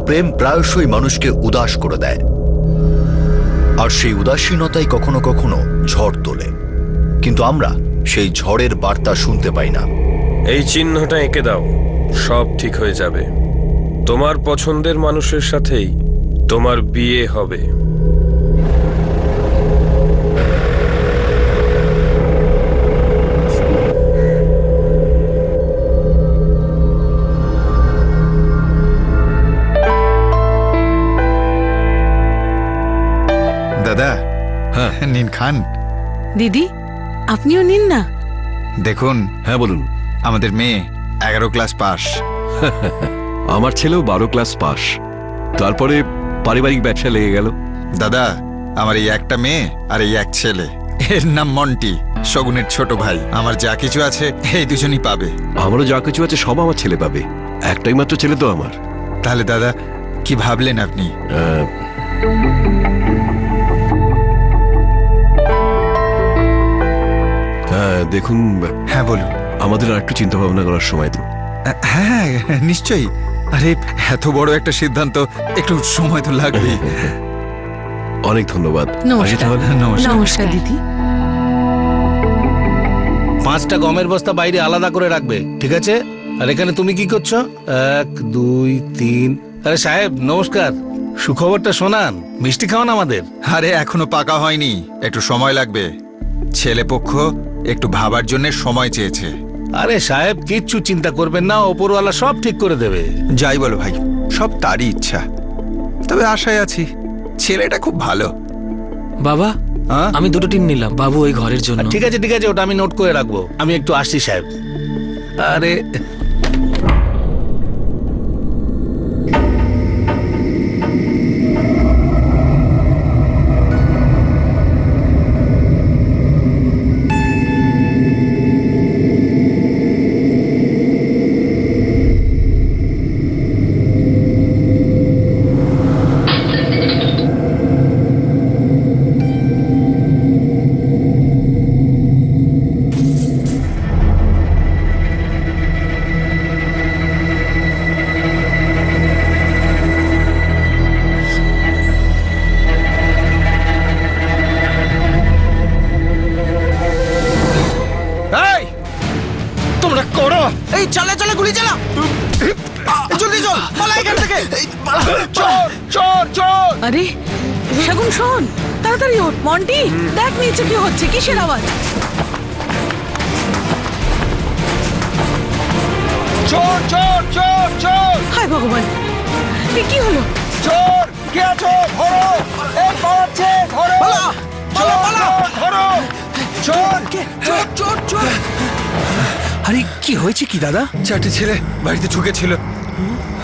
প্রেম প্রায়শই মানুষকে উদাস করে দেয়, আর সেই উদাসীনতাই কখনো কখনো ঝড় তোলে। কিন্তু আমরা সেই ঝড়ের বার্তা শুনতে পাই না। এই চিহ্নটা এঁকে দাও, সব ঠিক হয়ে যাবে। তোমার পছন্দের মানুষের সাথেই তোমার বিয়ে হবে। দাদা, হ্যাঁ নিন খান। দিদি, আপনিও নিন না। দেখুন, হ্যাঁ বলুন। আমাদের মেয়ে 11 ক্লাস পাস। আমার ছেলেও 12 ক্লাস পাস, তারপরে পারিবারিক ব্যবসা লেগে গেল। দাদা, আমার এই একটা মেয়ে আর এই এক ছেলে, এর নাম মন্টি, শগুনের ছোট ভাই। আমার যা কিছু আছে এই দুজনই পাবে। আমারও যা কিছু আছে সব আমার ছেলে পাবে, একটাই মাত্র ছেলে তো আমার। তাহলে দাদা, কি ভাবলেন আপনি? হ্যাঁ দেখুন, হ্যাঁ বলুন। আমাদের আর একটু চিন্তা ভাবনা করার সময় দিন। হ্যাঁ নিশ্চয়ই। আরে এত বড় একটা সিদ্ধান্ত, একটু সময় তো লাগবেই। অনেক ধন্যবাদ। আসি তাহলে। নমস্কার দিদি। 5টা গমের বস্তা বাইরে আলাদা করে রাখবে, ঠিক আছে? আর এখানে তুমি কি করছো? 1 2 3। আরে সাহেব নমস্কার, সুখবরটা শোনান, মিষ্টি খাওয়ান আমাদের। আরে এখনো পাকা হয়নি, একটু সময় লাগবে। ছেলে পক্ষ একটু ভাবার জন্য সময় চেয়েছে। আরে সাহেব কিচ্ছু চিন্তা করবেন না, ওপরওয়ালা সব ঠিক করে দেবে। যাই বলো ভাই, সব তারই ইচ্ছা। তবে আশায় আছি, ছেলেটা খুব ভালো। বাবা, হ্যাঁ আমি 2টো টিন নিলাম বাবু ওই ঘরের জন্য। ঠিক আছে ঠিক আছে, ওটা আমি নোট করে রাখবো। আমি একটু আসছি সাহেব। আরে তোমরা করো। এই চলে চলে গুলি চালা, জলদি চল, পালা এখান থেকে। চোর চোর চোর। আরে শগুন, শোন, তাড়াতাড়ি ওঠ। মন্টি, দেখ নিচে কি হচ্ছে, কিসের আওয়াজ? চোর চোর চোর চোর হায় ভগবান, এ কি হলো? চোর। কে আছো? ধরো, এই পালাচ্ছে, ধরো। চোর, চোর, ধরো। চোর চোর চোর চোর। আরে কি হয়েছে কি দাদা? 4টে ছেলে বাড়িতে ঢুকেছিল,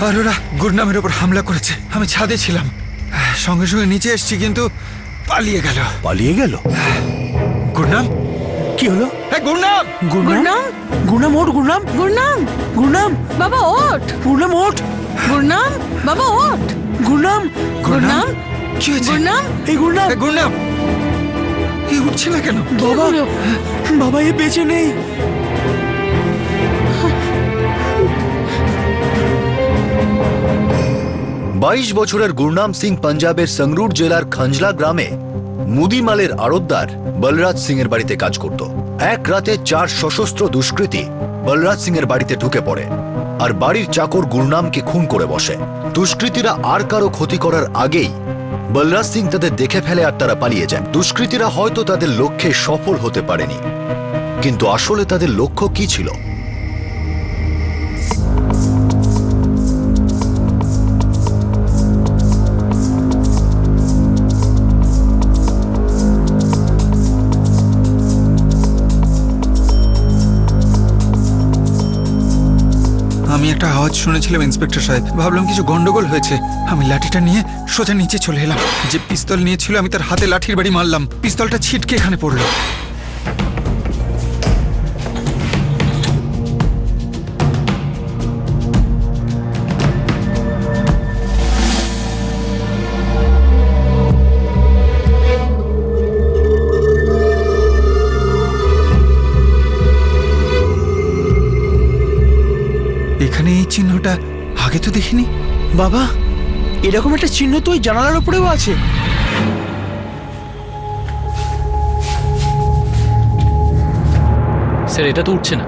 আর ওরা গুরনামের উপর হামলা করেছে। আমি ছাদে ছিলাম, সঙ্গে সঙ্গে নিচে এসেছি, কিন্তু পালিয়ে গেল। পালিয়ে গেল? গুরনাম, কি হলো? গুরনাম! গুরনাম, গুরনাম ওঠ, গুরনাম, গুরনাম, গুরনাম, বাবা ওঠ। গুরনাম ওঠ, গুরনাম, বাবা ওঠ। গুরনাম, গুরনাম, কি হয়েছে? গুরনাম, এই গুরনাম। গুরনাম, এই উঠছে না কেন? বাবা, হলো? বাবা এ বেঁচে নেই। বাইশ বছরের গুরনাম সিং পাঞ্জাবের সংরুর জেলার খঞ্জলা গ্রামে মুদিমালের আড়তদার বলরাজ সিং এর বাড়িতে কাজ করত। এক রাতে 4 সশস্ত্র দুষ্কৃতী বলরাজ সিং এর বাড়িতে ঢুকে পড়ে আর বাড়ির চাকর গুরনামকে খুন করে বসে। দুষ্কৃতীরা আর কারো ক্ষতি করার আগেই বলরাজ সিং তাদের দেখে ফেলে আর তারা পালিয়ে যায়। দুষ্কৃতীরা হয়তো তাদের লক্ষ্যে সফল হতে পারেনি, কিন্তু আসলে তাদের লক্ষ্য কি ছিল? আমি একটা আওয়াজ শুনেছিলাম ইন্সপেক্টর সাহেব, ভাবলাম কিছু গন্ডগোল হয়েছে। আমি লাঠিটা নিয়ে সোজা নিচে চলে এলাম। যে পিস্তল নিয়েছিল আমি তার হাতে লাঠির বাড়ি মারলাম, পিস্তলটা ছিটকে এখানে পড়লো। এখানে এই চিহ্নটা আগে তো দেখিনি। বাবা, এরকম একটা চিহ্ন তো ওই জানালার উপরেও আছে। স্যার এটা তো উঠছে না।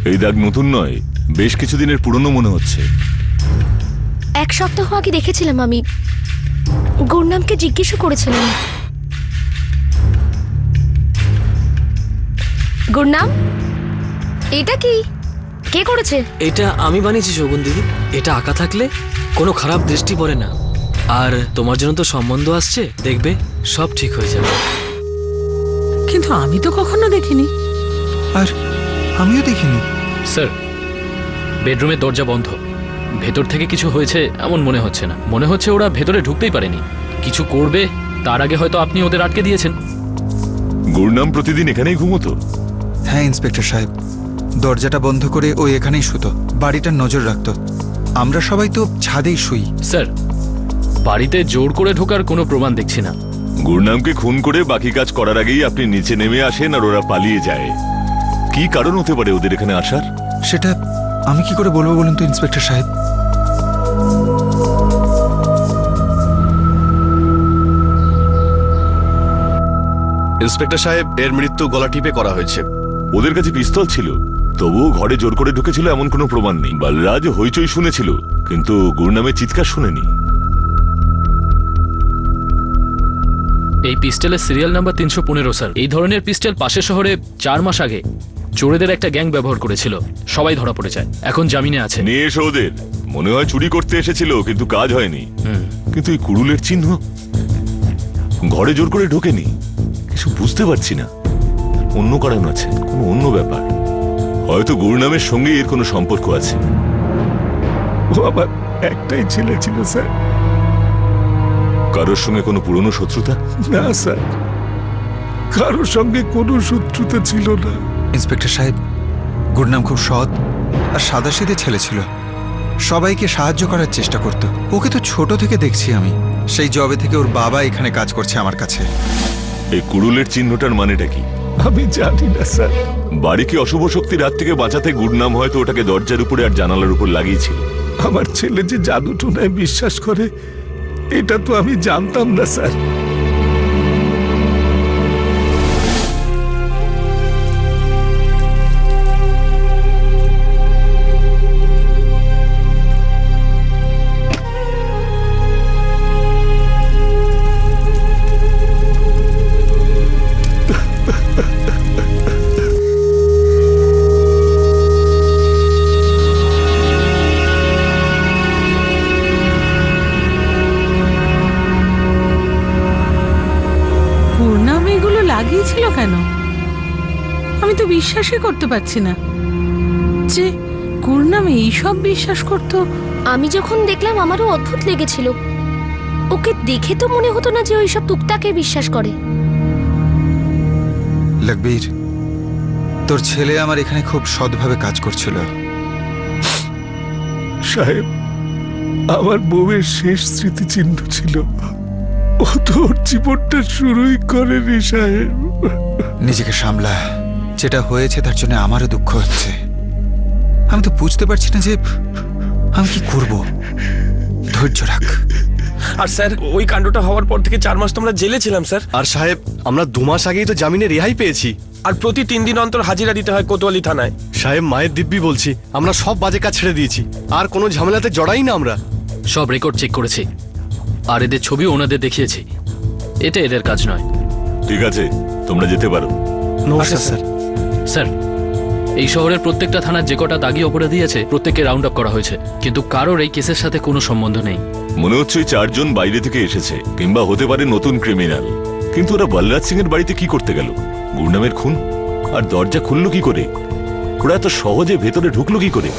এই দাগ নতুন নয়, বেশ কিছুদিনের পুরনো মনে হচ্ছে। 1 সপ্তাহ আগে দেখেছিলাম আমি, গুরনামকে জিজ্ঞেস করেছিলাম। গুরনাম, এটা কি, কে করেছে? এটা আমি বানিয়েছি শগুন দিদি। এটা আঁকা থাকলে কোনো খারাপ দৃষ্টি পড়ে না। আর তোমার জন্য তো সম্বন্ধ আসছে, দেখবে সব ঠিক হয়ে যাবে। কিন্তু আমি তো কখনো দেখিনি। আর আমিও দেখিনি। স্যার বেডরুমের দরজা বন্ধ, ভেতর থেকে কিছু হয়েছে এমন মনে হচ্ছে না। মনে হচ্ছে ওরা ভেতরে ঢুকতেই পারেনি, কিছু করবে তার আগে হয়তো আপনি ওদের আটকে দিয়েছেন। গুরনাম প্রতিদিন এখানেই ঘুমোতো? হ্যাঁ ইন্সপেক্টর সাহেব, দরজাটা বন্ধ করে ও এখানেই শুতো, বাড়িটার নজর রাখতো। আমরা সবাই তো ছাদেই শুই। স্যার বাড়িতে জোর করে ঢোকার কোনো প্রমাণ দেখছি না। গুরনামকে খুন করে বাকি কাজ করার আগেই আপনি নিচে নেমে আসেন আর ওরা পালিয়ে যায়। কি কারণ হতে পারে ওদের এখানে আসার? সেটা আমি কি করে বলবো বলুন তো ইন্সপেক্টর সাহেব। ইন্সপেক্টর সাহেব, এর মৃত্যু গলা টিপে করা হয়েছে। ওদের কাছে পিস্তল ছিল, তবুও ঘরে জোর করে ঢুকেছিল এমন কোনো প্রমাণ নেই। বলরাজ হইচই শুনেছিল, কিন্তু গুরনামের চিৎকার শুনেনি। এই পিস্টলের সিরিয়াল নাম্বার 315 স্যার। এই ধরনের পিস্টল পাশের শহরে 4 মাস আগে চোরেদের একটা গ্যাং ব্যবহার করেছিল, সবাই ধরা পড়ে যায়, এখন জামিনে আছে। নিয়ে এসো ওদের। মনে হয় চুরি করতে এসেছিল, কিন্তু কাজ হয়নি। কিন্তু এই কুড়ুলের চিহ্ন, ঘরে জোর করে ঢোকেনি। কিছু বুঝতে পারছি না, অন্য কারণ আছে, কোনো অন্য ব্যাপার। হয়তো গুরনামের সঙ্গে এর কোনো সম্পর্ক আছে। ও আমার একটাই ছেলে ছিল স্যার। কারোর সঙ্গে কোনো পুরনো শত্রুতা? না স্যার, কারোর সঙ্গে কোনো শত্রুতা ছিল না। ইন্সপেক্টর সাহেব, গুরনাম খুব সৎ আর সাদাসিধে ছেলে ছিল, সবাইকে সাহায্য করার চেষ্টা করত। ওকে তো ছোট থেকে দেখছি আমি, সেই জবে থেকে ওর বাবা এখানে কাজ করছে আমার কাছে। এই কুড়ুলের চিহ্নটার মানেটা কি? আমি জানি না স্যার। বাড়িকে অশুভ শক্তির হাত থেকে বাঁচাতে গুরনাম হয়তো ওটাকে দরজার উপরে আর জানালার উপর লাগিয়েছিল। আমার ছেলে যে জাদু টোনায় বিশ্বাস করে, এটা তো আমি জানতাম না স্যার। গুরনাম এগুলো লাগিয়েছিল কেন? আমি তো বিশ্বাসই করতে পারছি না যে গুরনাম এইসব বিশ্বাস করতো। আমি যখন দেখলাম আমারও অদ্ভুত লেগেছিল। ওকে দেখে তো মনে হতো না যে ওইসব টুকটাকে বিশ্বাস করে। লকবীর, তোর ছেলে আমার এখানে খুব সৎভাবে কাজ করছিল। সাহেব, আমার বউয়ের শেষ স্মৃতিচিহ্ন ছিল। ও তো ওর জীবনটা শুরুই করেনি সাহেব। নিজেকে সামলা, যেটা হয়েছে তার জন্য আমারও দুঃখ হচ্ছে। আমি তো বুঝতে পারছি না যে আমি কি করব। ধৈর্য রাখ। আর স্যার, ওই কাণ্ডটা হওয়ার পর থেকে 4 মাস তোমরা জেলে ছিলাম স্যার। আর সাহেব, আমরা 2 মাস আগেই তো জামিনে রেহাই পেয়েছি। আর প্রতি 3 দিন অন্তর হাজিরা দিতে হয় কোতোয়ালি থানায়। সাহেব, মায়ের দিব্যি বলছি, আমরা সব বাজে কাজ ছেড়ে দিয়েছি, আর কোনো ঝামেলাতে জড়াই না আমরা। সব রেকর্ড চেক করেছি, আর এদের ছবি ওনাদের দেখিয়েছি। এটা এদের কাজ নয়। ঠিক আছে, তোমরা যেতে পারো। নমস্কার স্যার। স্যার এই শহরের প্রত্যেকটা থানার যে কটা দাগি অপরাধী আছে প্রত্যেককে রাউন্ড আপ করা হয়েছে, কিন্তু কারোর এই কেসের সাথে কোনো সম্বন্ধ নেই। মনে হচ্ছে ওই 4 জন বাইরে থেকে এসেছে, কিংবা হতে পারে নতুন ক্রিমিনাল। কিন্তু ওরা বলরাজ সিং এর বাড়িতে কি করতে গেল? গুরনামের খুন, আর দরজা খুললো কি করে? ওরা এত সহজে ভেতরে ঢুকলো কি করে?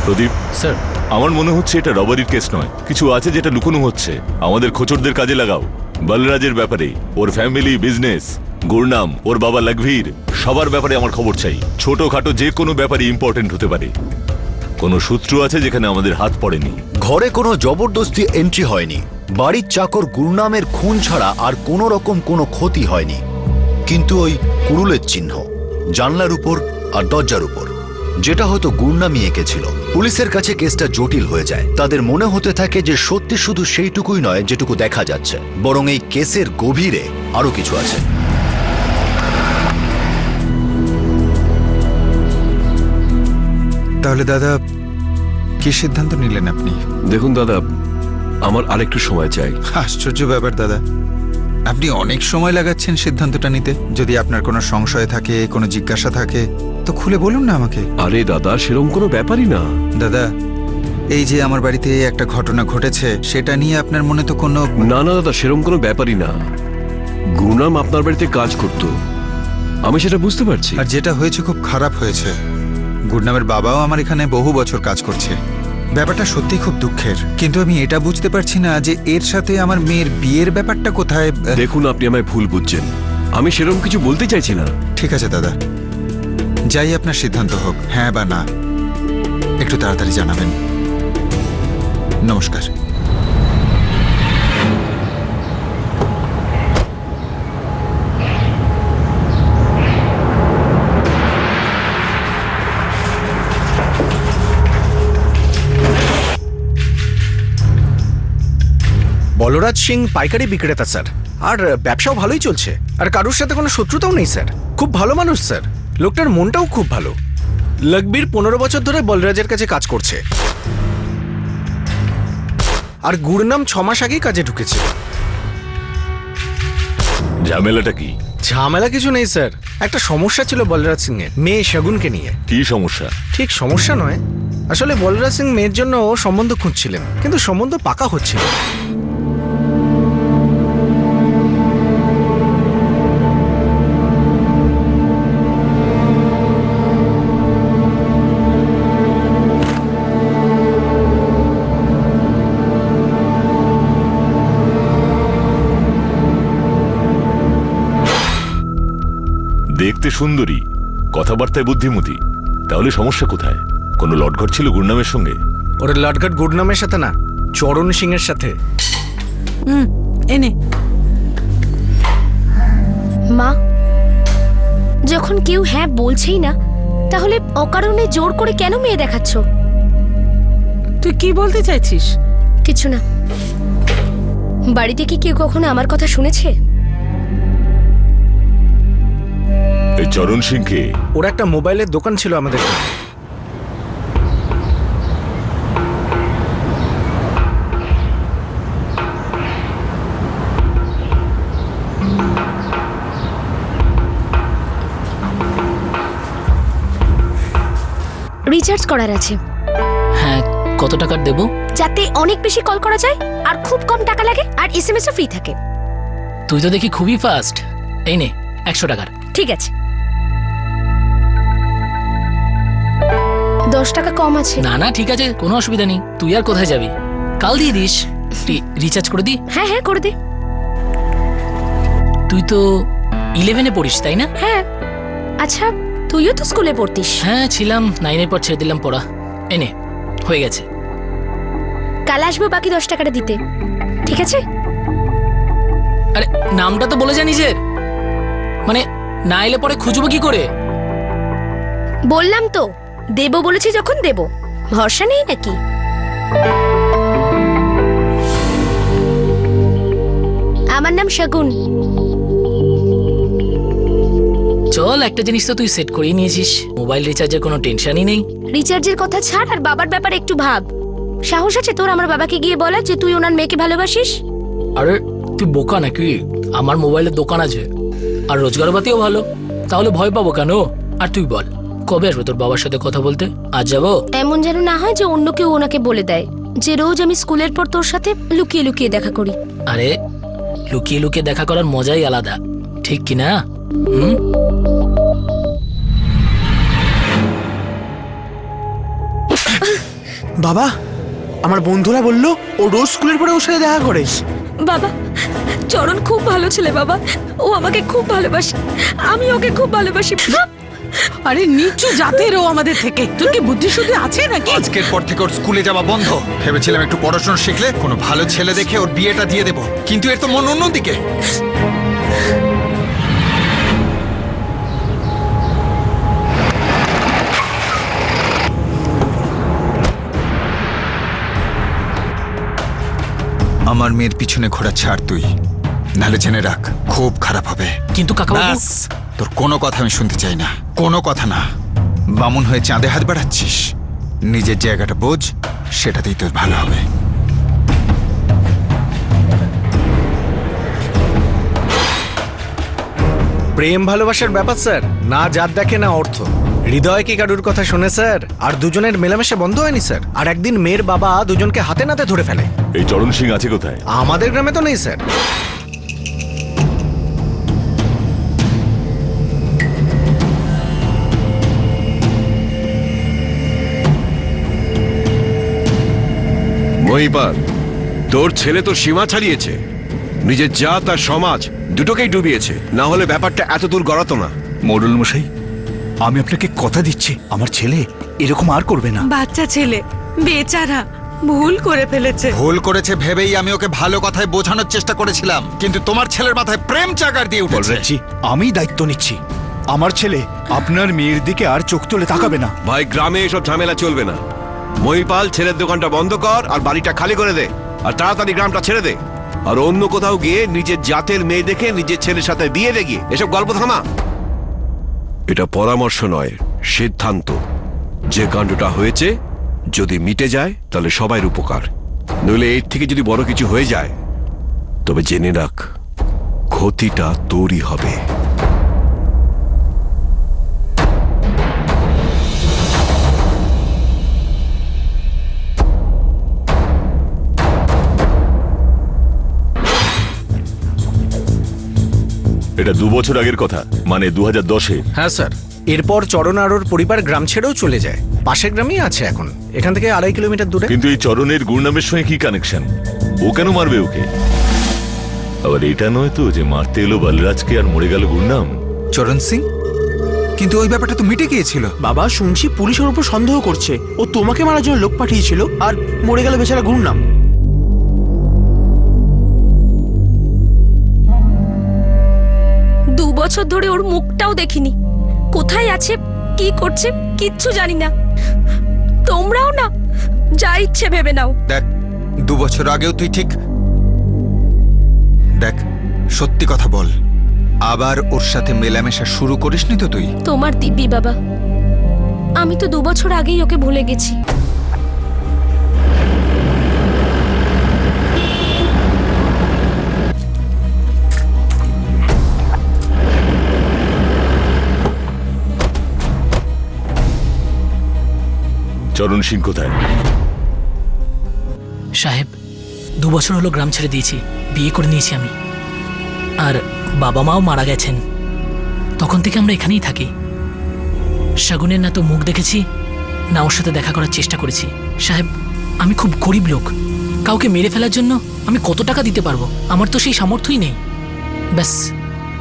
প্রদীপ স্যার, আমার মনে হচ্ছে এটা রবারির কেস নয়, কিছু আছে যেটা লুকোনো হচ্ছে। আমাদের খোঁচরদের কাজে লাগাও। বলরাজের ব্যাপারে, ওর ফ্যামিলি, বিজনেস, গুরনাম, ওর বাবা লকভীর, সবার ব্যাপারে আমার খবর চাই। ছোটখাটো যে কোনো ব্যাপারে ইম্পর্টেন্ট হতে পারে। কোনো সূত্র আছে যেখানে আমাদের হাত পড়েনি। ঘরে কোনো জবরদস্তি এন্ট্রি হয়নি। বাড়ির চাকর গুরনামের খুন ছাড়া আর কোনো রকম কোনো ক্ষতি হয়নি। কিন্তু ওই কুড়ুলের চিহ্ন জানলার উপর আর দরজার উপর, যেটা হয়তো গুর্নামই এঁকেছিল। পুলিশের কাছে কেসটা জটিল হয়ে যায়। তাদের মনে হতে থাকে যে সত্যি শুধু সেইটুকুই নয় যেটুকু দেখা যাচ্ছে, বরং এই কেসের গভীরে আরো কিছু আছে। তাহলে দাদা কি সিদ্ধান্ত নিলেন আপনি? দেখুন দাদা, আমার আরেকটু সময় চাই। আশ্চর্য ব্যাপার দাদা, আপনি অনেক সময় লাগাচ্ছেন সিদ্ধান্তটা নিতে। যদি আপনার কোনো সংশয় থাকে, কোনো জিজ্ঞাসা থাকে, তো খুলে বলুন না আমাকে। আরে দাদা, সেরকম কোনো ব্যাপারই না। দাদা, এই যে আমার বাড়িতে একটা ঘটনা ঘটেছে, সেটা নিয়ে আপনার মনে তো কোনো... না না দাদা, সেরকম কোনো ব্যাপারই না। গুনাম আপনার বাড়িতে কাজ করত, আমি সেটা বুঝতে পারছি। আর যেটা হয়েছে খুব খারাপ হয়েছে। গুরনামের বাবাও আমার এখানে বহু বছর কাজ করছে। ব্যাপারটা সত্যি খুব দুঃখের, কিন্তু আমি এটা বুঝতে পারছি না যে এর সাথে আমার মেয়ের বিয়ের ব্যাপারটা কোথায়। দেখুন, আপনি আমায় ভুল বুঝছেন, আমি সেরকম কিছু বলতে চাইছি না। ঠিক আছে দাদা, যাই আপনার সিদ্ধান্ত হোক, হ্যাঁ বা না, একটু তাড়াতাড়ি জানাবেন। নমস্কার। বলরাজ সিং পাইকারি বিক্রেতা স্যার, আর ব্যবসাও ভালোই চলছে, আর কারোর সাথে কোনো শত্রুতাও নেই স্যার। খুব ভালো মানুষ স্যার, লোকটার মনটাও খুব ভালো। লকবীর 15 বছর ধরে বলরাজের কাছে কাজ করছে, আর গুরনাম 6 মাস আগেই কাজে ঢুকেছে। ঝামেলাটা কি? ঝামেলা কিছু নেই স্যার, একটা সমস্যা ছিল বলরাজ সিং এর মেয়ে শগুনকে নিয়ে। কি সমস্যা? ঠিক সমস্যা নয়, আসলে বলরাজ সিং মেয়ের জন্য সম্বন্ধ খুঁজছিলেন, কিন্তু সম্বন্ধ পাকা হচ্ছিল। দেখতে সুন্দরী, কথাবার্তায় বুদ্ধিমতী, তাহলে সমস্যা কোথায়? কোনো লটঘট ছিল গুরনামের সঙ্গে? ওর লটঘট গুরনামের সাথে না, চরণ সিং এর সাথে। এনে মা, যখন কেউ হ্যাঁ বলছেই না, তাহলে অকারণে জোর করে কেন মেয়ে দেখাচ্ছ? তুই কি বলতে চাইছিস? কিছু না। বাড়িতে কি কেউ কখনো আমার কথা শুনেছে? এই চরণ সিংকে? ওর একটা মোবাইলের দোকান ছিল আমাদের গ্রামে। রিচার্জ করার আছে। হ্যাঁ, কত টাকার দেবো? যাতে অনেক বেশি কল করা যায় আর খুব কম টাকা লাগে, আর এসএমএসও ফ্রি থাকে। তুই তো দেখি খুবই ফাস্ট। এই নে 100 টাকার। ঠিক আছে, 10 টাকা কম আছে। না না, ঠিক আছে, কোনো অসুবিধা নেই। তুই আর কোথায় যাবি? কাল দিয়ে দিস। রিচার্জ করে দি। হ্যাঁ হ্যাঁ, করে দে। তুই তো 11-এ পড়িস, তাই না? হ্যাঁ। আচ্ছা, তুইও তো স্কুলে পড়তিস। হ্যাঁ ছিলাম, 9-এর পর ছেড়ে দিলাম পড়া। এনে হয়ে গেছে। কাল আসবো বাকি 10 টাকাটা দিতে, ঠিক আছে? আরে নামটা তো বলে যা নিজের, মানে না এলে পরে খুঁজবো কি করে? বললাম তো, দেবো বলেছি যখন দেবো, ভরসা নেই নাকি? আমার নাম শগুন। চল, একটা জিনিস তো তুই সেট করিয়ে নিয়েছিস, মোবাইল রিচার্জের কোনো টেনশনই নেই। রিচার্জের কথা ছাড়, আর বাবার ব্যাপারে একটু ভাব। সাহস আছে তোর আমার বাবাকে গিয়ে বলা যে তুই ওনার মেয়েকে ভালোবাসিস? আরে তুই বোকা নাকি? আমার মোবাইলের দোকান আছে, আর রোজগারপাতিও ভালো, তাহলে ভয় পাবো কেন? আর তুই বল, কবে আসবে তোর বাবার সাথে কথা বলতে? আজ যাবো? এমন যেন না হয় যে অন্য কেউ ওনাকে বলে দেয় যে রোজ আমি স্কুলের পর তোর সাথে লুকিয়ে লুকিয়ে দেখা করি। আরে লুকিয়ে লুকিয়ে দেখা করার মজাই আলাদা, ঠিক কি না? বাবা, আমার বন্ধুরা বললো ও রোজ স্কুলের পরে ওর সাথে দেখা করে। বাবা, চরণ খুব ভালো ছেলে বাবা, ও আমাকে খুব ভালোবাসে, আমি ওকে খুব ভালোবাসি। আরে নিচু জাতের ও আমাদের থেকে, তোর কি বুদ্ধি শুদ্ধি আছে নাকি? আজকের পর থেকে ওর স্কুলে যাওয়া বন্ধ। ভেবেছিলাম একটু পড়াশোনা শিখলে কোনো ভালো ছেলে দেখে ওর বিয়েটা দিয়ে দেবো, কিন্তু এর তো মন অন্যদিকে। আমার মেয়ের পিছনে ঘোরা ছাড় তুই, নাহলে জেনে রাখ খুব খারাপ হবে। কিন্তু কাকাবাবু, ব্যাস, তোর কোনো কথা আমি শুনতে চাই না, কোনো কথা না। বামুন হয়ে চাঁদে হাত বাড়াচ্ছিস, নিজের জায়গাটা বোঝ, সেটাতেই তোর ভালো হবে। প্রেম ভালোবাসার ব্যাপার স্যার, না জাত দেখে না অর্থ। হৃদয় কি কারুর কথা শোনে স্যার? আর দুজনের মেলামেশা বন্ধ হয়নি স্যার। আর একদিন মেয়ের বাবা দুজনকে হাতে নাতে ধরে ফেলে। এই চরণ সিং আছে কোথায়? আমাদের গ্রামে তো নেই স্যার। মহিপাল, তোর ছেলে তো সীমা ছাড়িয়েছে, নিজের জাত আর সমাজ দুটোকেই ডুবিয়েছে, না হলে ব্যাপারটা এত দূর গড়াতো না। মোড়ল মশাই, আমি আপনাকে কথা দিচ্ছি আমার ছেলে এরকম আর করবে না। বাচ্চা ছেলে বেচারা ভুল করে ফেলেছে। ভুল করেছে ভেবেই আমি ওকে ভালো কথায় বোঝানোর চেষ্টা করেছিলাম, কিন্তু তোমার ছেলের মাথায় প্রেম চাকার দিয়ে উঠেছে। বলরাজজি, আমি দায়িত্ব নিচ্ছি। আমার ছেলে আপনার মেয়ের দিকে আর চোখ তুলে তাকাবে না। ভাই, গ্রামে এসব ঝামেলা চলবে না। মহিপাল, ছেলের দোকানটা বন্ধ কর আর বাড়িটা খালি করে দে, আর তাড়াতাড়ি গ্রামটা ছেড়ে দে, আর অন্য কোথাও গিয়ে নিজের জাতের মেয়ে দেখে নিজের ছেলের সাথে বিয়ে দে গিয়ে। এসব গল্প থামা। এটা পরামর্শ নয়, সিদ্ধান্ত। যে কাণ্ডটা হয়েছে যদি মিটে যায় তাহলে সবাই উপকার, নইলে এর থেকে যদি বড় কিছু হয়ে যায় তবে জেনে রাখ ক্ষতিটা তোরই হবে। এটা 2 বছর আগের কথা, মানে 2010-এ। হ্যাঁ স্যার। এরপর চরণ আর ওর পরিবার গ্রাম ছেড়েও চলে যায়। পাশের গ্রামেই আছে এখন, এখান থেকে 2.5 কিলোমিটার দূরে। কিন্তু এই চরণের গুরনামের সঙ্গে কি কানেকশন? ও কেন মারবে ওকে? আবার এটা নয় তো যে মারতে এলো বলরাজকে আর মরে গেল গুরনাম? চরণ সিং, কিন্তু ওই ব্যাপারটা তো মিটে গিয়েছিল। বাবা, শুনছি পুলিশের উপর সন্দেহ করছে, ও তোমাকে মারার জন্য লোক পাঠিয়েছিল আর মরে গেল বেচারা গুরনাম। 2 বছর ধরে ওর মুখটাও দেখিনি। কোথায় আছে, কি করছে কিচ্ছু জানি না। তোমরাও না যা ইচ্ছে ভেবে নাও। দেখ, 2 বছর আগেও তুই ঠিক। দেখ, সত্যি কথা বল, আবার ওর সাথে মেলামেশা শুরু করিসনি তো তুই? তোমার দিব্যি বাবা, আমি তো 2 বছর আগেই ওকে ভুলে গেছি। চরণ সিং কোথায়? সাহেব, 2 বছর হলো গ্রাম ছেড়ে দিয়েছি, বিয়ে করে নিয়েছি আমি, আর বাবা মাও মারা গেছেন। তখন থেকে আমরা এখানেই থাকি। শাগুনের না তো মুখ দেখেছি, না ওর সাথে দেখা করার চেষ্টা করেছি। সাহেব, আমি খুব গরিব লোক, কাউকে মেরে ফেলার জন্য আমি কত টাকা দিতে পারবো? আমার তো সেই সামর্থ্যই নেই। ব্যাস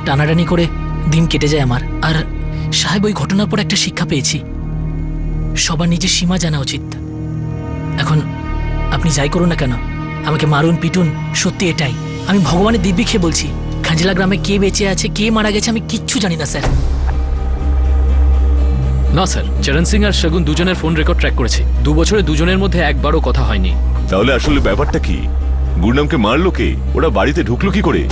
টানাটানি করে দিন কেটে যায় আমার। আর সাহেব, ওই ঘটনার পর একটা শিক্ষা পেয়েছি, সবার নিজের সীমা জানা উচিত। এখন আপনি যাই করুন না কেন, আমাকে মারুন পিটুন, সত্যি এটাই। আমি ভগবানের দিব্যি খেয়ে বলছি, খাঞ্জলা গ্রামে কে বেঁচে আছে কে মারা গেছে আমি কিচ্ছু জানি না স্যার। না স্যার, চরণ সিং আর শগুন দুজনের ফোন রেকর্ড ট্র্যাক করেছি। 2 বছরে দুজনের মধ্যে একবারও কথা হয়নি। তাহলে আসলে ব্যাপারটা কি? গুরনামকে মারলো কে? ওরা বাড়িতে ঢুকলো কি করে?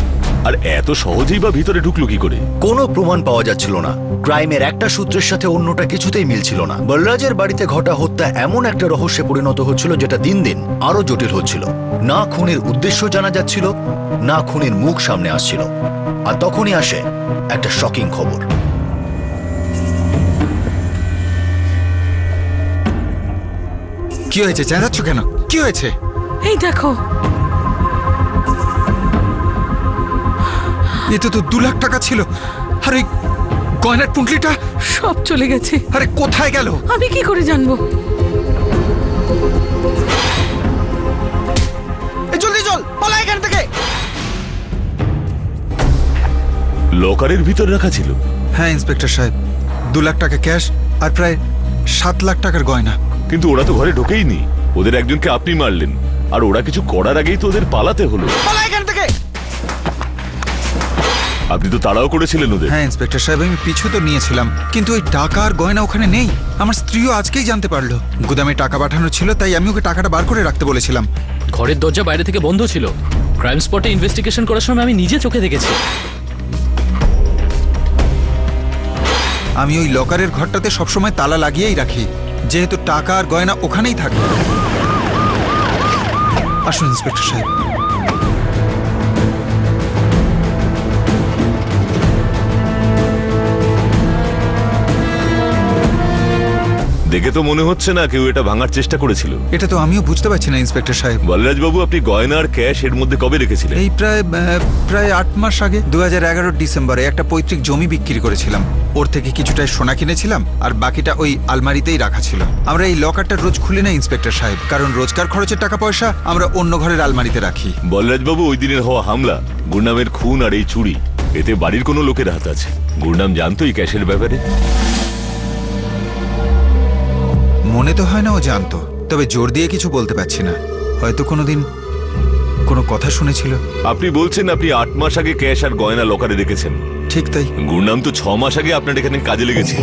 আর এত সহজেই বা ভিতরে ঢুকলো কি করে? কোনো প্রমাণ পাওয়া যাচ্ছিল না। ক্রাইমের একটা সূত্রের সাথে অন্যটা কিছুতেই মিলছিল না। বলরাজের বাড়িতে ঘটা হত্যা এমন একটা রহস্যে পরিণত হচ্ছিল যেটা দিন দিন আরো জটিল হচ্ছিল। না খুনের উদ্দেশ্য জানা যাচ্ছিল, না খুনের মুখ সামনে আসছিল। আর তখনই আসে একটা শকিং খবর। কি হয়েছে? চেঁচাচ্ছ কেন? কি হয়েছে? এই দেখো, এতে তো 2 লাখ টাকা ছিল, আর এই গয়নার পুঁটলিটা সব চলে গেছে। আরে কোথায় গেল? আমি কি করে জানবো? জলদি চল, পালা এখান থেকে। লকারের ভিতর রাখা ছিল? হ্যাঁ ইন্সপেক্টর সাহেব, 2 লাখ টাকা ক্যাশ আর প্রায় 7 লাখ টাকার গয়না। কিন্তু ওরা তো ঘরে ঢোকেইনি। ওদের একজনকে আপনি মারলেন, আর ওরা কিছু করার আগেই তো ওদের পালাতে হলো। পালা এখান থেকে। আপনি তো তাড়াও করেছিলেন ওদের। হ্যাঁ ইন্সপেক্টর সাহেব, আমি পিছু তো নিয়েছিলাম, কিন্তু ওই টাকা আর গয়না ওখানে নেই। আমার স্ত্রীও আজকেই জানতে পারলো। গুদামে টাকা পাঠানো ছিল, তাই আমি ওকে টাকাটা বার করে রাখতে বলেছিলাম। ঘরের দরজা বাইরে থেকে বন্ধ ছিল। ক্রাইম স্পটে ইনভেস্টিগেশন করার সময় আমি নিজে চোখে দেখেছি। আমি ওই লকারের ঘরটাতে সবসময় তালা লাগিয়েই রাখি, যেহেতু টাকা আর গয়না ওখানেই থাকে। আসুন ইন্সপেক্টর সাহেব। দেখে তো মনে হচ্ছে না কেউ এটা ভাঙার চেষ্টা করেছিল। এটা তো আমিও বুঝতে পারছি না ইন্সপেক্টর সাহেব। বলরাজ বাবু, আপনি গয়না আর ক্যাশ এর মধ্যে কবে রেখেছিলেন? এই প্রায় 8 মাস আগে 2011 ডিসেম্বরে একটা পৈতৃক জমি বিক্রি করেছিলাম। ওর থেকে কিছুটা সোনা কিনেছিলাম আর বাকিটা ওই আলমারিতেই রাখা ছিল। আমরা এই লকারটা রোজ খুলি না ইন্সপেক্টর সাহেব, কারণ রোজকার খরচের টাকা পয়সা আমরা অন্য ঘরের আলমারিতে রাখি। বলরাজ বাবু, ওই দিনের হওয়া হামলা, গুরনামের খুন আর এই চুরি, এতে বাড়ির কোনো লোকের হাত আছে? গুরনাম জানতো এই ক্যাশের ব্যাপারে? মনে তো হয় না ও জানতো, তবে জোর দিয়ে কিছু বলতে পারছি না। হয়তো কোনোদিন কোনো কথা শুনেছিল। আপনি বলছেন আপনি 8 মাস আগে ক্যাশ আর গয়না লকারে রেখেছেন। ঠিক তাই। গুরনাম তো 6 মাস আগে আপনার এখানে কাজে লেগেছিল।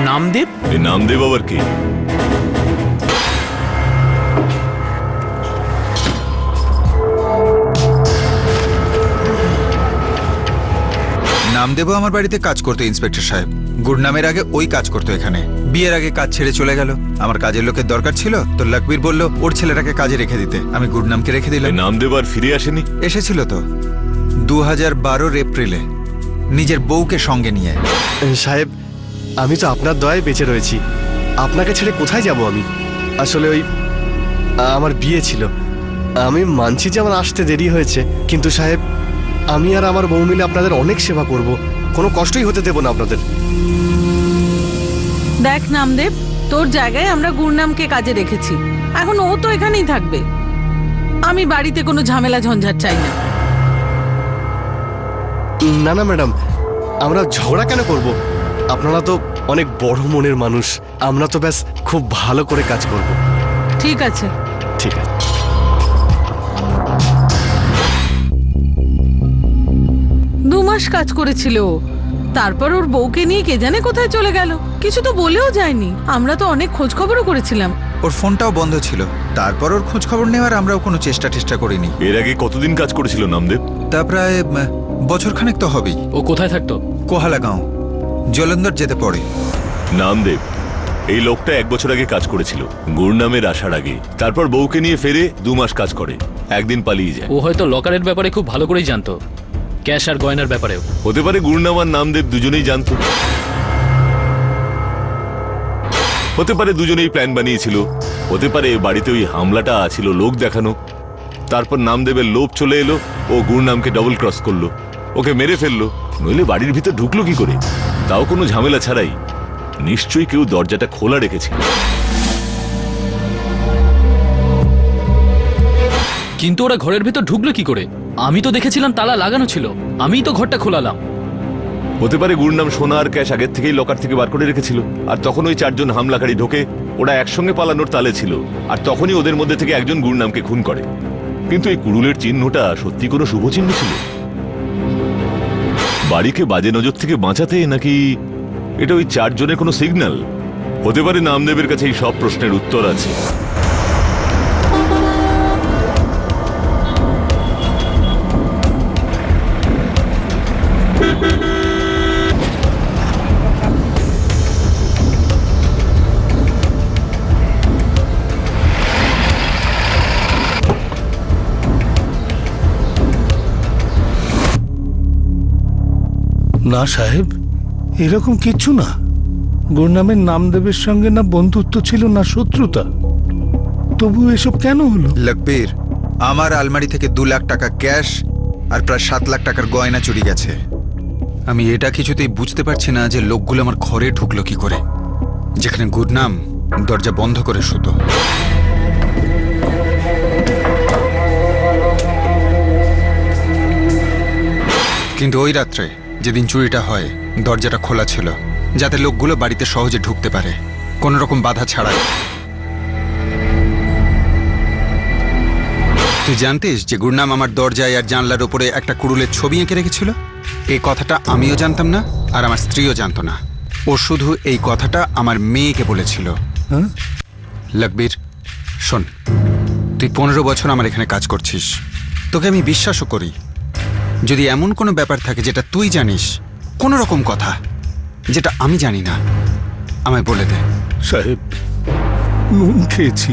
নামদেব? এই নামদেব আবার কি? নামদেবও আমার বাড়িতে কাজ করতো ইন্সপেক্টর সাহেব। গুরনামের আগে ওই কাজ করতো এখানে। বিয়ের আগে কাজ ছেড়ে চলে গেল। আমার কাজের লোকের দরকার ছিল, তো লকবীর বলল ওর ছেলেটাকে কাজে রেখে দিতে। আমি গুরনামকে রেখে দিলাম। এই নামদেব আর ফিরে আসেনি? এসেছিল তো 2012 এপ্রিলে, নিজের বউকে সঙ্গে নিয়ে। সাহেব, আমি তো আপনার দয়ায় বেঁচে রয়েছি। আপনাকে ছেড়ে কোথায় যাব আমি? আসলে ওই আমার বিয়ে ছিল। আমি মানছি যে আমার আসতে দেরি হয়েছে, কিন্তু সাহেব, আমি আর আমার বউ মিলে আপনাদের অনেক সেবা করব। কোনো কষ্টই হতে দেব না আপনাদের। দেখ নামদেব, তোর জায়গায় আমরা গুরনামকে কাজে রেখেছি। এখন ও তো এখানেই থাকবে। আমি বাড়িতে কোনো ঝামেলা ঝঞ্ঝাট চাই না। না না ম্যাডাম, আমরা ঝগড়া কেন করব? আপনারা তো অনেক বড় মনের মানুষ। আমরা তো ব্যাস খুব ভালো করে কাজ করব। ঠিক আছে। ঠিক আছে। দু মাস কাজ করেছিল ও। তারপর ওর বউকে নিয়ে কে জানে কোথায় চলে গেল। কিছু তো বলেও যায়নি। আমরা তো অনেক খোঁজ খবরও করেছিলাম। ওর ফোনটাও বন্ধ ছিল। তারপর ওর খোঁজ খবর নেওয়ার আমরাও কোনো চেষ্টা করিনি। এর আগে কতদিন কাজ করেছিল নামদেব? তা প্রায় বছরখানেক তো হবেই। ও কোথায় থাকতো? কোহালাগাঁও, জলন্ধর যেতে পড়ে। নামদেব, এই লোকটা 1 বছর আগে কাজ করেছিল গুরনামের আসার আগে। তারপর বউকে নিয়ে ফেরে 2 মাস কাজ করে, একদিন পালিয়ে যায়। ও হয়তো লকারের ব্যাপারে খুব ভালো করেই জানতো, ক্যাশ আর গয়নার ব্যাপারেও। হতে পারে গুরনাম আর নামদেব দুজনেই জানতো। হতে পারে দুজনেই প্ল্যান বানিয়েছিল। হতে পারে বাড়িতে ওই হামলাটা ছিল লোক দেখানো। তারপর নামদেবের লোভ চলে এলো, ও গুরনামকে ডবল ক্রস করলো, ওকে মেরে ফেললো। নইলে বাড়ির ভিতর ঢুকলো কি করে, তাও কোনো ঝামেলা ছাড়াই? নিশ্চয়ই কেউ দরজাটা খোলা রেখেছিল। কিন্তু ওরা ঘরের ভেতর ঢুকলো কি করে? আমি তো দেখেছিলাম তালা লাগানো ছিল। আমিই তো ঘরটা খোলালাম। হতে পারে গুরনাম সোনা আর ক্যাশ আগের থেকেই লকার থেকে বার করে রেখেছিল, আর তখন ওই 4 জন হামলাকারী ঢোকে। ওরা একসঙ্গে পালানোর তালে ছিল, আর তখনই ওদের মধ্যে থেকে একজন গুরনামকে খুন করে। কিন্তু এই কুড়ুলের চিহ্নটা সত্যি কোনো শুভ চিহ্ন ছিল? বাড়িকে বাজে নজর থেকে বাঁচাতে, নাকি এটা ওই 4 জনের কোনো সিগন্যাল? হতে পারে নামদেবের কাছে এই সব প্রশ্নের উত্তর আছে। না সাহেব, এরকম কিচ্ছু না। গুরনামের নামদেবের সঙ্গে না বন্ধুত্ব ছিল না শত্রুতা। তবু এসব কেন হলো? লকবীর, আমার আলমারি থেকে 2 লাখ টাকা ক্যাশ আর প্রায় 7 লাখ টাকার গয়না চুরি গেছে। আমি এটা কিছুতেই বুঝতে পারছি না যে লোকগুলো আমার ঘরে ঢুকলো কি করে, যেখানে গুরনাম দরজা বন্ধ করে শুতো। কিন্তু ওই রাত্রে যেদিন চুরিটা হয়, দরজাটা খোলা ছিল, যাতে লোকগুলো বাড়িতে সহজে ঢুকতে পারে, কোনো রকম বাধা ছাড়াই। তুই জানতিস যে গুরনাম আমার দরজায় আর জানলার উপরে একটা কুড়ুলের ছবি এঁকে রেখেছিল? এই কথাটা আমিও জানতাম না, আর আমার স্ত্রীও জানতো না। ও শুধু এই কথাটা আমার মেয়েকে বলেছিল। হ্যাঁ? লকবীর শোন, তুই 15 বছর আমার এখানে কাজ করছিস, তোকে আমি বিশ্বাসও করি। যদি এমন কোনো ব্যাপার থাকে যেটা তুই জানিস, কোনো রকম কথা যেটা আমি জানি না, আমায় বলে দে। সাহেব, নুন খেয়েছি।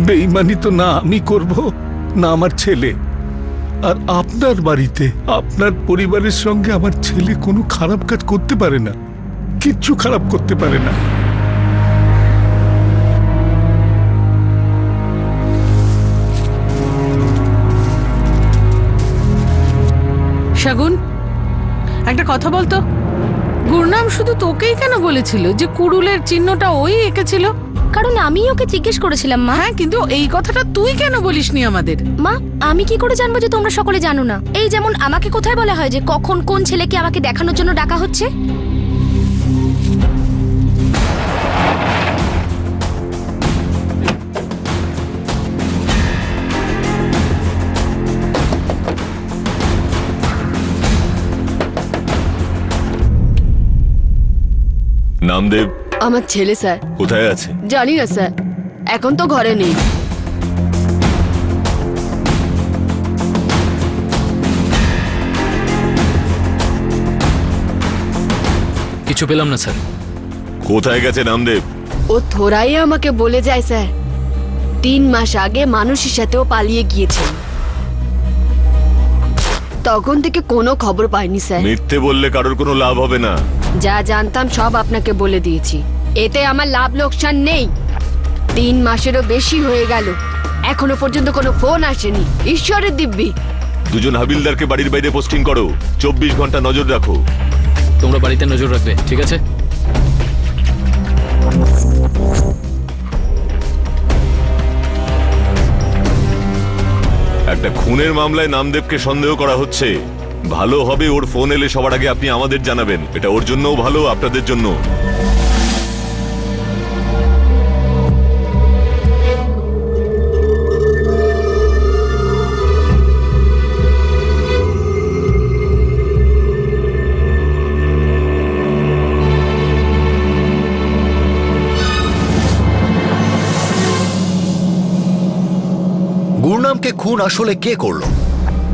বেইমানি তো না আমি করব, না আমার ছেলে। আর আপনার বাড়িতে আপনার পরিবারের সঙ্গে আমার ছেলে কোনো খারাপ কাজ করতে পারে না, কিচ্ছু খারাপ করতে পারে না। শাগুন, একটা কথা বলতো, গুরনাম শুধু তোকেই কেন বলেছিল যে কুড়ুলের চিহ্নটা ওই এঁকেছিল? কারণ আমি ওকে জিজ্ঞেস করেছিলাম মা। হ্যাঁ, কিন্তু এই কথাটা তুই কেন বলিসনি আমাদের? মা, আমি কি করে জানবো যে তোমরা সকলে জানো না? এই যেমন আমাকে কোথায় বলা হয় যে কখন কোন ছেলেকে আমাকে দেখানোর জন্য ডাকা হচ্ছে? নামদেব আমার ছেলে স্যার। কোথায় আছে? জানি না স্যার, এখন তো ঘরে নেই। কিছু পেলাম না স্যার। কোথায় গেছে নামদেব? ও থোড়াই আমাকে বলে যায় স্যার, 3 মাস আগে মানুষের সাথেও পালিয়ে গিয়েছেন। তখন থেকে কোনো খবর পাইনি স্যার। মিথ্যে বললে কারোর কোনো লাভ হবে না। যা জানতাম সব আপনাকে বলে দিয়েছি, এতে আমার লাভ লোকসান নেই। 3 মাসেরও বেশি হয়ে গেল, এখনো পর্যন্ত কোনো ফোন আসেনি। ঈশ্বরের দিব্যি। দুজন হাবিলদারকে বাড়ির বাইরে পোস্টিং করো, 24 ঘন্টা নজর রাখো। তোমরা বাড়িতে নজর রাখবে, ঠিক আছে? একটা খুনের মামলায় নামদেবকে সন্দেহ করা হচ্ছে। ভালো হবে ওর ফোন এলে সবার আগে আপনি আমাদের জানাবেন। এটা ওর জন্যও ভালো, আপনাদের জন্য। গুরনামকে খুন আসলে কে করলো,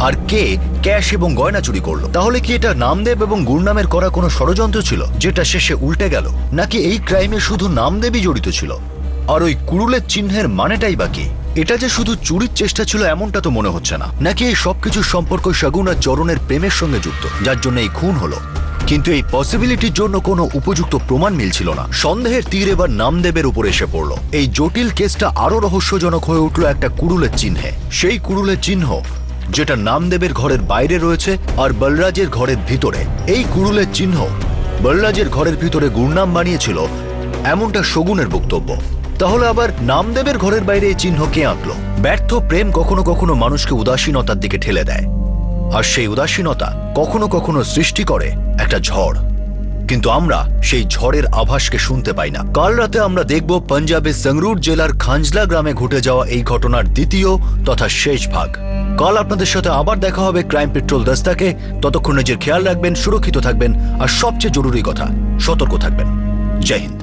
আর কে ক্যাশ এবং গয়না চুরি করলো? তাহলে কি এটা নামদেব এবং গুরনামের করা কোনো ষড়যন্ত্র ছিল যেটা শেষে উল্টে গেল, নাকি এই ক্রাইমে শুধু নামদেবই জড়িত ছিল? আর ওই কুড়ুলের চিহ্নের মানেটাই বাকি? এটা যে শুধু চুরির চেষ্টা ছিল এমনটা তো মনে হচ্ছে না। নাকি এই সবকিছুর সম্পর্ক শাগুন আর চরণের প্রেমের সঙ্গে যুক্ত, যার জন্য এই খুন হলো? কিন্তু এই পসিবিলিটির জন্য কোনো উপযুক্ত প্রমাণ মিলছিল না। সন্দেহের তীর এবার নামদেবের উপর এসে পড়লো। এই জটিল কেসটা আরো রহস্যজনক হয়ে উঠলো একটা কুড়ুলের চিহ্নে। সেই কুড়ুলের চিহ্ন যেটা নামদেবের ঘরের বাইরে রয়েছে আর বলরাজের ঘরের ভিতরে। এই কুড়ুলের চিহ্ন বলরাজের ঘরের ভিতরে গুরনাম বানিয়েছিল, এমনটা শগুনের বক্তব্য। তাহলে আবার নামদেবের ঘরের বাইরে এই চিহ্ন কে আঁকলো? ব্যর্থ প্রেম কখনো কখনো মানুষকে উদাসীনতার দিকে ঠেলে দেয়, আর সেই উদাসীনতা কখনো কখনো সৃষ্টি করে একটা ঝড়। কিন্তু আমরা সেই ঝড়ের আভাসকে শুনতে পাই না। কাল রাতে আমরা দেখব পাঞ্জাবের সংরুর জেলার খাঞ্জলা গ্রামে ঘটে যাওয়া এই ঘটনার দ্বিতীয় তথা শেষ ভাগ। কাল আপনাদের সাথে আবার দেখা হবে ক্রাইম পেট্রোল দস্তাকে। ততক্ষণ নিজের খেয়াল রাখবেন, সুরক্ষিত থাকবেন, আর সবচেয়ে জরুরি কথা, সতর্ক থাকবেন। জয় হিন্দ।